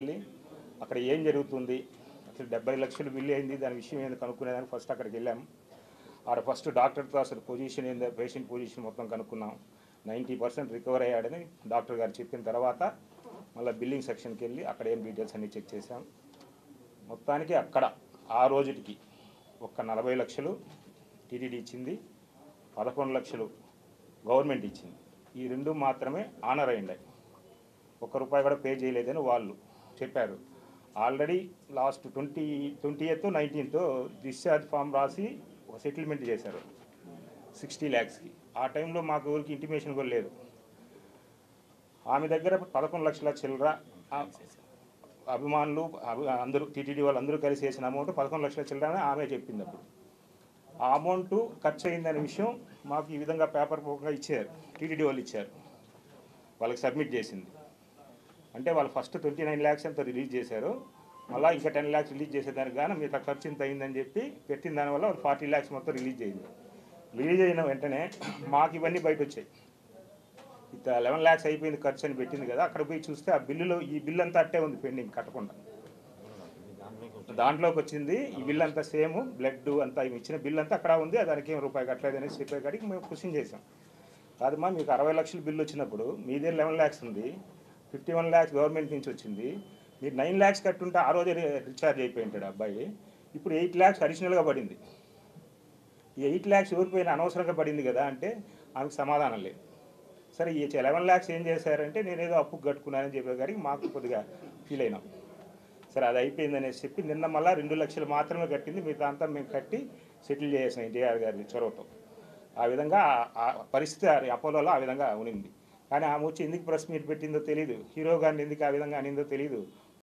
అక్కడ ఏం జరుగుతుంది అసలు 70 లక్షలు బిల్లు అయింది దాని విషయం ఏంది కనుక్కునేదానికి ఫస్ట్ అక్కడికి వెళ్ళాం. ఆడ ఫస్ట్ డాక్టర్తో అసలు పొజిషన్ ఏందో పేషెంట్ పొజిషన్ మొత్తం కనుక్కున్నాం. 90% రికవర్ అయ్యాడని డాక్టర్ గారు చెప్పిన తర్వాత మళ్ళీ బిల్లింగ్ సెక్షన్కి వెళ్ళి అక్కడ ఏం డీటెయిల్స్ అన్నీ చెక్ చేసాం. మొత్తానికి అక్కడ ఆ రోజుకి ఒక్క 40 లక్షలు టీటీడీ ఇచ్చింది, 11 లక్షలు గవర్నమెంట్ ఇచ్చింది. ఈ రెండు మాత్రమే ఆనర్ అయ్యింది. ₹1 కూడా పే చేయలేదని వాళ్ళు చెప్పారు. Already last 20th 19th discharge form రాసి ఒక సెటిల్మెంట్ చేశారు 60 lakhsకి. ఆ టైంలో మాకు ఊరికి ఇంటిమేషన్ కూడా లేదు. ఆమె దగ్గర 11 లక్షల చిల్లర అభిమానులు అందరూ టీటీడీ వాళ్ళు అందరూ కలిసి వేసిన అమౌంట్ 11 లక్షల చిల్లర అని ఆమె చెప్పింది. అప్పుడు ఆ అమౌంట్ ఖర్చు అయిందనే విషయం మాకు ఈ విధంగా పేపర్ పూర్వకంగా ఇచ్చారు. టీటీడీ వాళ్ళు ఇచ్చారు, వాళ్ళకి సబ్మిట్ చేసింది. అంటే వాళ్ళు ఫస్ట్ 29 lakhs ఎంతో రిలీజ్ చేశారు, మళ్ళీ ఇంకా 10 lakhs రిలీజ్ చేసేదానికి కానీ మిగతా ఖర్చు ఇంత అయిందని చెప్పి పెట్టిన దానివల్ల వాళ్ళు 40 lakhs మొత్తం రిలీజ్ అయింది. రిలీజ్ అయిన వెంటనే మాకు ఇవన్నీ బయట వచ్చాయి. ఇంత 11 lakhs అయిపోయింది ఖర్చు అని పెట్టింది కదా, అక్కడ పోయి చూస్తే ఆ బిల్లులో ఈ బిల్ అంతా అట్టే ఉంది పెండింగ్ కట్టకుండా. దాంట్లోకి వచ్చింది ఈ బిల్ అంతా సేమ్ బ్లడ్ అంతా ఇచ్చిన బిల్ అంతా అక్కడ ఉంది, దానికి ఏం రూపాయి కట్టలేదు అనేసి చెప్పే కాడికి మేము క్వశ్చన్ చేసాం. కాదమ్మా మీకు 60 లక్షలు బిల్లు వచ్చినప్పుడు మీ దగ్గర 11 lakhs ఉంది, 51 lakhs గవర్నమెంట్ నుంచి వచ్చింది, మీరు 9 lakhs కట్టుంటే ఆ రోజే రీఛార్జ్ అయిపోయి ఉంటాడు అబ్బాయి. ఇప్పుడు 8 lakhs అడిషనల్గా పడింది. ఈ 8 lakhs ఎవరిపోయినా అనవసరంగా పడింది కదా అంటే ఆమెకు సమాధానం లేదు. సరే ఈ 11 lakhs ఏం చేశారంటే నేనేదో అప్పు కట్టుకున్నానని చెప్పేసరికి మాకు కొద్దిగా ఫీల్ అయినాం. సరే అది అయిపోయిందనేసి చెప్పి నిన్న మళ్ళీ 2 లక్షలు మాత్రమే కట్టింది, మిగతా అంతా మేము కట్టి సెటిల్ చేసాం ఎన్టీఆర్ గారి చొరవతో. ఆ విధంగా ఆ పరిస్థితి అపోలోలో ఆ విధంగా ఉనింది. కానీ ఆమె వచ్చి ఎందుకు ప్రెస్ మీట్ పెట్టిందో తెలియదు, హీరో గారిని ఎందుకు ఆ విధంగా అనిందో తెలియదు,